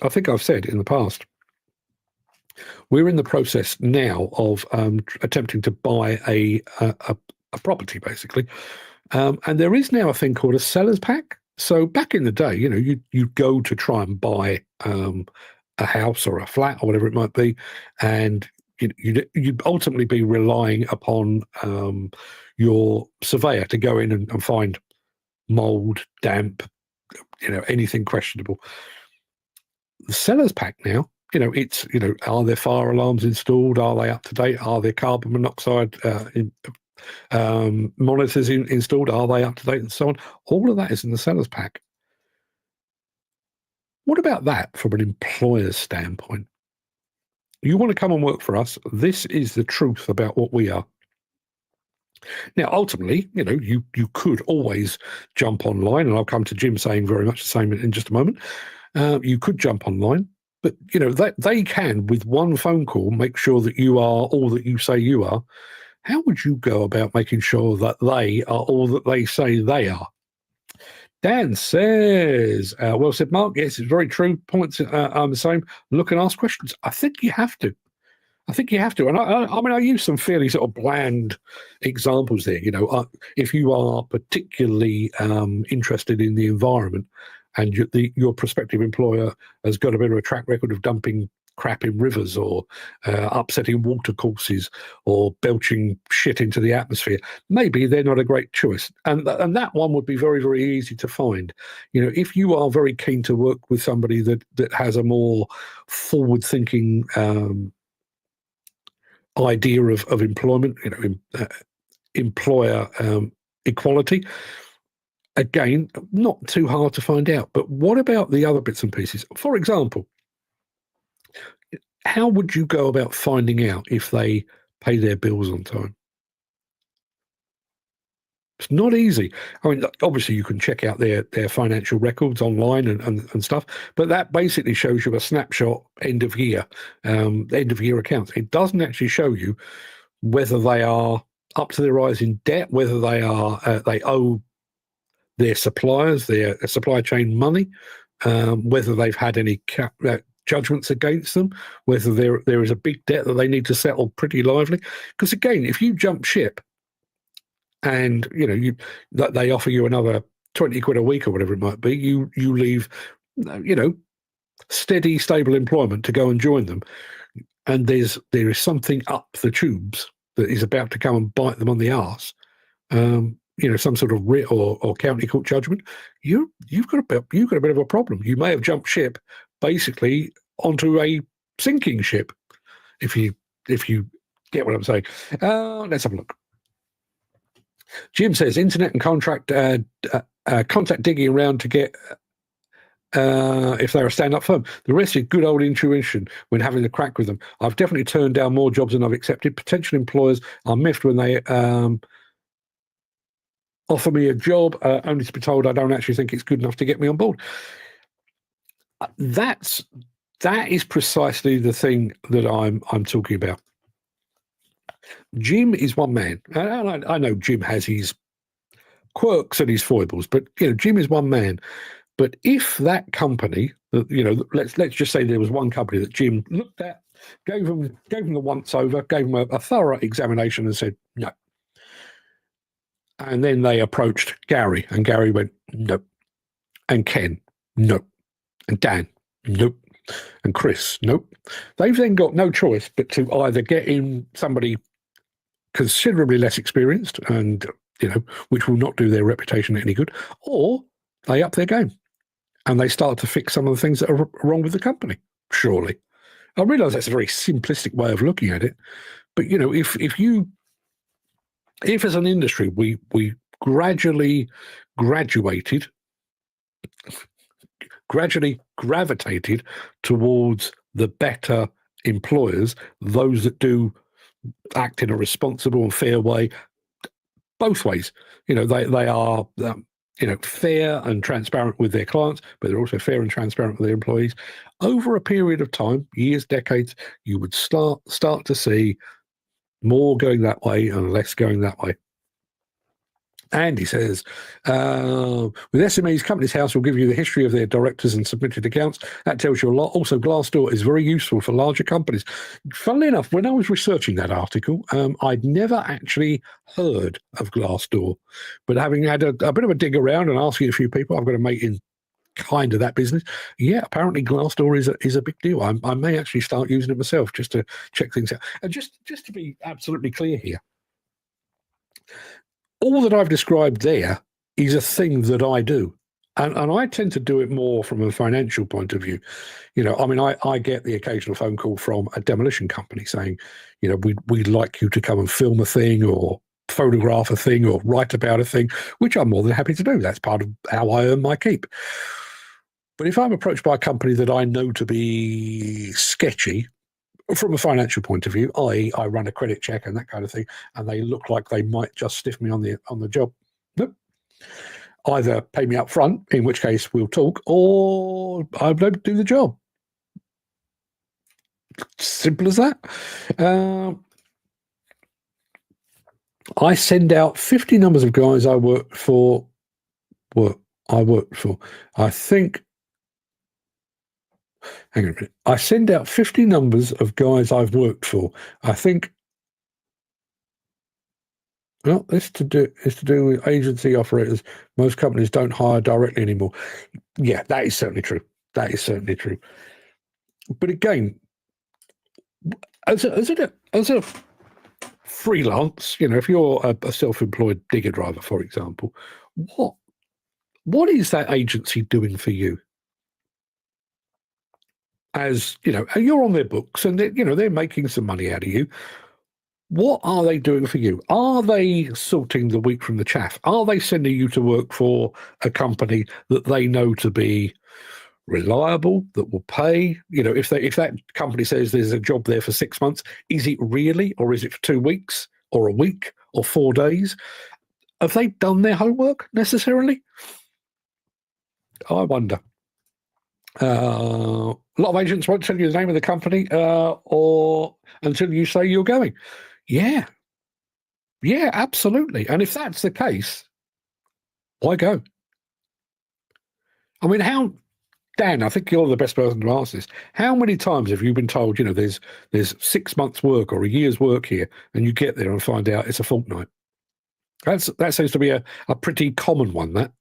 I think I've said in the past, we're in the process now of attempting to buy a property, basically. And there is now a thing called a seller's pack. So back in the day, you go to try and buy a house or a flat or whatever it might be, and you'd ultimately be relying upon your surveyor to go in and find mold, damp, anything questionable. The seller's pack now, it's, are there fire alarms installed? Are they up to date? Are there carbon monoxide monitors installed? Are they up to date? And so on. All of that is in the seller's pack. What about that from an employer's standpoint? You want to come and work for us? This is the truth about what we are. Now, ultimately, you could always jump online, and I'll come to Jim saying very much the same in just a moment. You could jump online, but they can, with one phone call, make sure that you are all that you say you are. How would you go about making sure that they are all that they say they are? Dan says, well said, Mark. Yes, it's very true. Points are the same. Look and ask questions. I think you have to. And I mean, I use some fairly sort of bland examples there. If you are particularly interested in the environment, and your prospective employer has got a bit of a track record of dumping crap in rivers or upsetting water courses or belching shit into the atmosphere, maybe they're not a great choice. And that one would be very, very easy to find. If you are very keen to work with somebody that has a more forward-thinking idea of employment, employer equality, again, not too hard to find out. But what about the other bits and pieces? For example, how would you go about finding out if they pay their bills on time? It's not easy. I mean, obviously you can check out their financial records online and stuff, but that basically shows you a snapshot end of year accounts. It doesn't actually show you whether they are up to their eyes in debt, whether they owe their suppliers, their supply chain money, whether they've had any judgments against them, whether there is a big debt that they need to settle pretty lively. Because again, if you jump ship and they offer you another 20 quid a week or whatever it might be, you leave steady, stable employment to go and join them, and there is something up the tubes that is about to come and bite them on the arse, some sort of writ or county court judgment, you've got a bit of a problem. You may have jumped ship basically onto a sinking ship, if you get what I'm saying. Let's have a look. Jim says internet and contact digging around to get if they're a stand-up firm. The rest is good old intuition when having the crack with them. I've definitely turned down more jobs than I've accepted. Potential employers are miffed when they offer me a job only to be told I don't actually think it's good enough to get me on board. That is precisely the thing that I'm talking about. Jim is one man. And I know Jim has his quirks and his foibles, but Jim is one man. But if that company, let's just say there was one company that Jim looked at, gave them the once over, gave them a thorough examination, and said no. And then they approached Gary, and Gary went no, and Ken no, and Dan nope, and Chris nope. They've then got no choice but to either get in somebody considerably less experienced, and which will not do their reputation any good, or they up their game and they start to fix some of the things that are wrong with the company. Surely, I realise that's a very simplistic way of looking at it, but if as an industry we gradually gravitated towards the better employers, those that do act in a responsible and fair way, both ways. They are fair and transparent with their clients, but they're also fair and transparent with their employees. Over a period of time, years, decades, you would start to see more going that way and less going that way. Andy says, with SMEs, Companies House will give you the history of their directors and submitted accounts. That tells you a lot. Also, Glassdoor is very useful for larger companies. Funnily enough, when I was researching that article, I'd never actually heard of Glassdoor. But having had a bit of a dig around and asking a few people, I've got a mate in kind of that business. Yeah, apparently Glassdoor is a big deal. I may actually start using it myself just to check things out. And just to be absolutely clear here, all that I've described there is a thing that I do. And I tend to do it more from a financial point of view. I get the occasional phone call from a demolition company saying, we'd like you to come and film a thing or photograph a thing or write about a thing, which I'm more than happy to do. That's part of how I earn my keep. But if I'm approached by a company that I know to be sketchy, from a financial point of view, i.e. I run a credit check and that kind of thing, and they look like they might just stiff me on the job. Nope. Either pay me up front, in which case we'll talk, or I don't do the job. Simple as that. I send out 50 numbers of guys I worked for. I think. Hang on a minute. I send out 50 numbers of guys I've worked for. I think. Well, it's to do with agency operators. Most companies don't hire directly anymore. Yeah, that is certainly true. But again, as a freelance, if you're a self-employed digger driver, for example, what is that agency doing for you? As you're on their books and they're making some money out of you. What are they doing for you? Are they sorting the wheat from the chaff? Are they sending you to work for a company that they know to be reliable, that will pay? If that company says there's a job there for 6 months, is it really, or is it for 2 weeks, or a week, or 4 days? Have they done their homework necessarily? I wonder. A lot of agents won't tell you the name of the company or until you say you're going. Yeah, absolutely. And if that's the case, why go? I mean, Dan, I think you're the best person to ask this. How many times have you been told, there's 6 months' work or a year's work here, and you get there and find out it's a fortnight? That seems to be a pretty common one, that.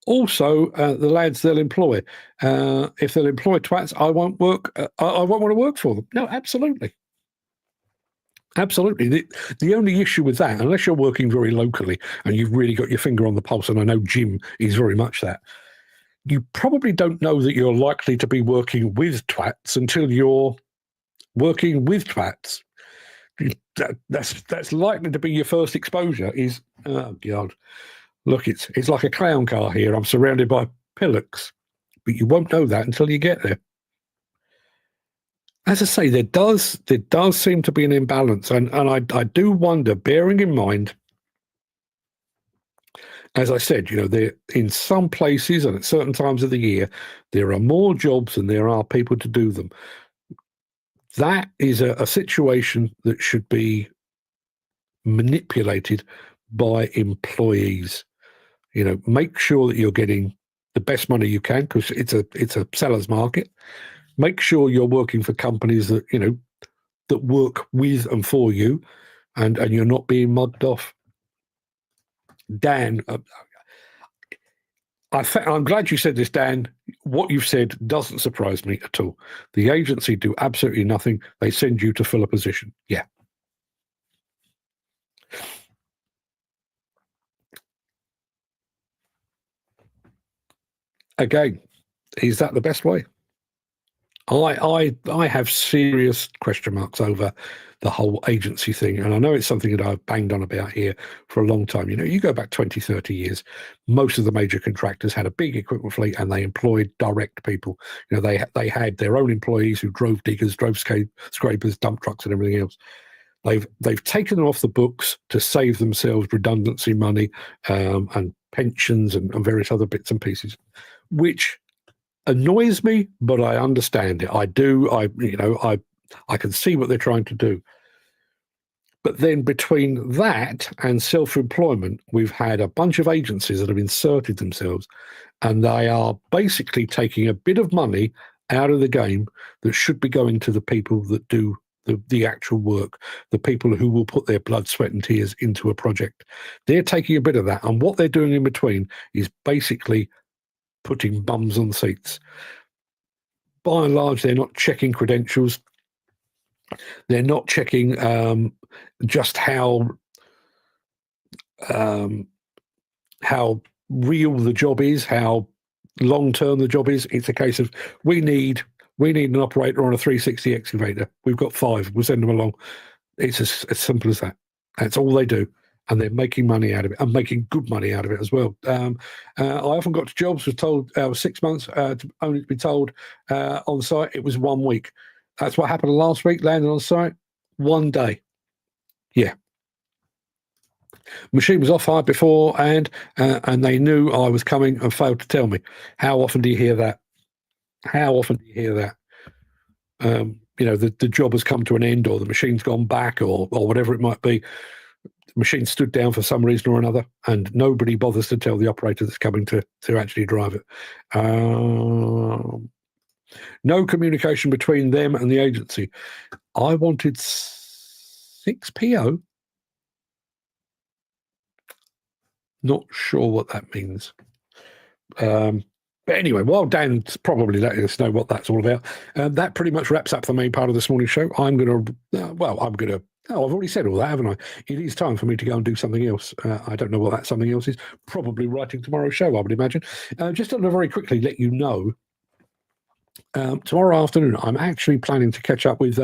Also, the lads they'll employ. If they'll employ twats, I won't work. I won't want to work for them. No, absolutely. The only issue with that, unless you're working very locally and you've really got your finger on the pulse, and I know Jim is very much that, you probably don't know that you're likely to be working with twats until you're working with twats. That's likely to be your first exposure. Is, oh God. Look, it's like a clown car here. I'm surrounded by pillocks, but you won't know that until you get there. As I say, there does seem to be an imbalance, and I do wonder, bearing in mind, as I said, there in some places and at certain times of the year, there are more jobs than there are people to do them. That is a situation that should be manipulated by employees. You know, make sure that you're getting the best money you can, because it's a seller's market. Make sure you're working for companies that, you know, that work with and for you, and you're not being mugged off. Dan, I'm glad you said this, Dan. What you've said doesn't surprise me at all. The agency do absolutely nothing. They send you to fill a position. Yeah. Again, is that the best way? I have serious question marks over the whole agency thing. And I know it's something that I've banged on about here for a long time. You know, you go back 20, 30 years, most of the major contractors had a big equipment fleet and they employed direct people. You know, they had their own employees who drove diggers, drove scrapers, dump trucks and everything else. They've taken them off the books to save themselves redundancy money and pensions and various other bits and pieces, which annoys me, but I understand it. I do. I can see what they're trying to do. But then between that and self-employment, we've had a bunch of agencies that have inserted themselves, and they are basically taking a bit of money out of the game that should be going to the people that do the actual work, the people who will put their blood, sweat and tears into a project. They're taking a bit of that, and what they're doing in between is basically putting bums on seats. By and large, they're not checking credentials. They're not checking just how real the job is, how long term the job is. It's a case of we need an operator on a 360 excavator. We've got 5. We'll send them along. It's as simple as that. That's all they do. And they're making money out of it, and making good money out of it as well. I often got to jobs, was told 6 months, only to be told on site it was 1 week. That's what happened last week, landing on site, 1 day. Yeah. Machine was off-hire before, and they knew I was coming and failed to tell me. How often do you hear that? How often do you hear that? You know, the job has come to an end, or the machine's gone back, or whatever it might be. Machine stood down for some reason or another, and nobody bothers to tell the operator that's coming to actually drive it. No communication between them and the agency. I wanted 6 PO. Not sure what that means. But anyway, while Dan's probably letting us know what that's all about, that pretty much wraps up the main part of this morning's show. I've already said all that, haven't I? It is time for me to go and do something else. I don't know what that something else is. Probably writing tomorrow's show, I would imagine. Just to very quickly let you know, tomorrow afternoon, I'm actually planning to catch up with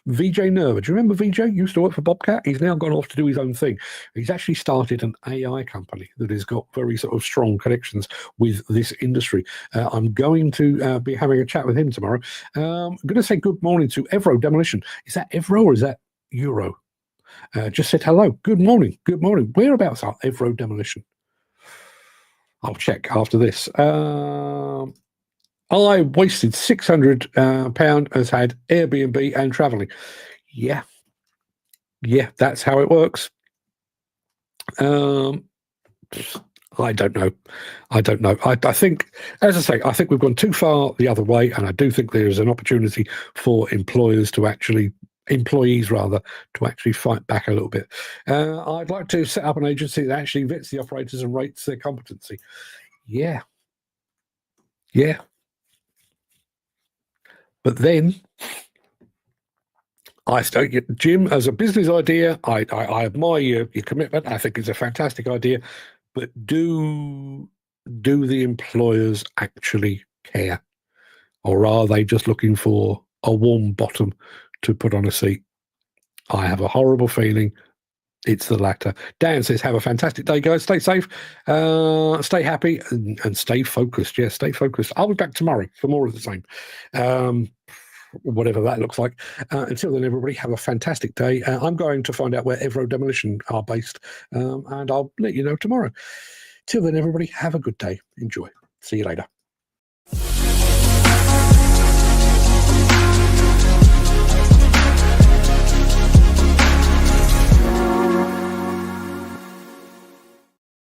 VJ Nerva. Do you remember VJ? Used to work for Bobcat. He's now gone off to do his own thing. He's actually started an AI company that has got very sort of strong connections with this industry. I'm going to be having a chat with him tomorrow. I'm going to say good morning to Evro Demolition. Is that Evro or is that Euro? Just said hello. Good morning. Good morning. Whereabouts are Evro Demolition? I'll check after this. I wasted £600, has had Airbnb and travelling. Yeah, that's how it works. I don't know. I think, as I say, I think we've gone too far the other way, and I do think there is an opportunity for employees to actually fight back a little bit. I'd like to set up an agency that actually vets the operators and rates their competency. Yeah. But then, Jim, as a business idea, I admire your commitment. I think it's a fantastic idea. But do the employers actually care? Or are they just looking for a warm bottom to put on a seat? I have a horrible feeling it's the latter. Dan says, have a fantastic day, guys. Stay safe, stay happy, and stay focused. Yeah, stay focused. I'll be back tomorrow for more of the same. Whatever that looks like. Until then, everybody, have a fantastic day. I'm going to find out where Evro Demolition are based, and I'll let you know tomorrow. Till then, everybody, have a good day. Enjoy. See you later.